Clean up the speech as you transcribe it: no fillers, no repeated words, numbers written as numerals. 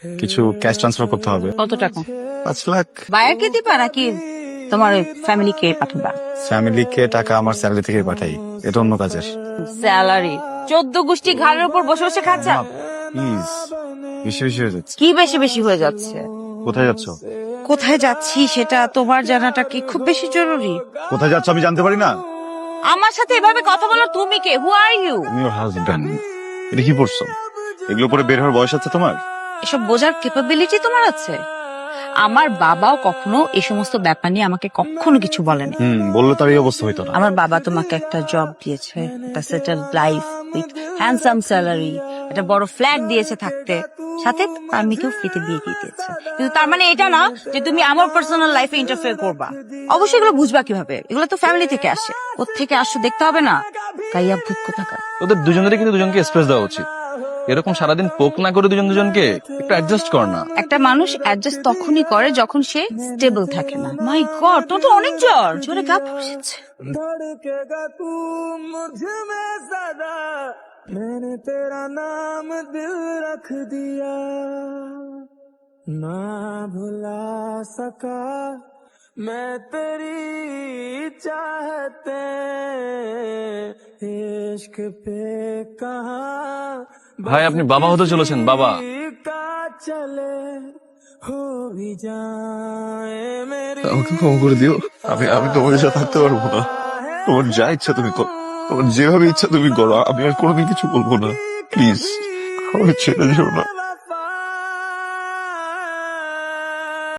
কিছু cash transfer করতে হবে। কত টাকা? 5 লাখ। বায়ারকে দিবা নাকি তোমার ফ্যামিলিকে পাঠাবা? ফ্যামিলিকে টাকা আমার স্যালারি থেকে পাঠাই, এটা অন্য কাজের। স্যালারি 14 গোষ্ঠী ঘাড়ের উপর বসে বসে খাচ্ছা। প্লিজ, বেশি বেশি হয়ে যাচ্ছে। কি বেশি বেশি হয়ে যাচ্ছে? কোথায় যাচ্ছ? কোথায় যাচ্ছি সেটা তোমার জানাটা কি খুব বেশি জরুরি? কোথায় যাচ্ছ আমি জানতে পারি না? আমার সাথে এভাবে কথা বলো তুমি কে? হু আর ইউ? আমি ওর হাজবেন্ড। এটা কি পড়ছো? এগুলো পরে বের হওয়ার বয়স আছে তোমার? এসব বোঝার ক্যাপাবিলিটি তোমার আছে? আমার বাবাও কখনো এই সমস্ত ব্যাপার নিয়ে আমাকে কখনো কিছু বলেনি। বললে তার এই অবস্থা হইতো না। আমার বাবা তোমাকে একটা জব দিয়েছে, একটা settle life with handsome salary, একটা বড় ফ্ল্যাট দিয়েছে থাকতে, সাথে আমিকেও ফ্রিতে বিয়ে দিয়ে দিয়েছে। কিন্তু তার মানে এটা না যে তুমি আমার পার্সোনাল লাইফে ইন্টারফেয়ার করবা। অবশ্যই এগুলো বুঝবা কিভাবে? এগুলো তো ফ্যামিলি থেকে আসে। কোত্থেকে আসো দেখতে হবে না? কাইয়া ভূত কোথাকার। ওদের দুজনেরই কিন্তু দুজনকে স্পেস দেওয়া উচিত। এরকম সারাদিন পোক না করে দুজনকে একটু অ্যাডজাস্ট কর না। একটা মানুষ অ্যাডজাস্ট তখনই করে যখন সে স্টেবল থাকে না। মাই গড, তোর তো অনেক জ্বর, জ্বরে গা পড়েছে। धड़केगा तू मुझ में सदा, मैंने तेरा नाम दिल रख दिया, ना भुला सका मैं तेरी चाहते, इश्क पे कहाँ ভাই আপনি বাবা হতে চলেছেন, বাবা। का चले हो भी जाए मेरी। আমাকে ক্ষমা করে দিও। আমি তোমার সাথে থাকতে পারবো না। তোমার যা ইচ্ছা তুমি করো, তোমার যেভাবে ইচ্ছা তুমি করো, আমি আর কোনোদিন কিছু বলবো না। প্লিজ আমাকে ছেড়ে যেও না।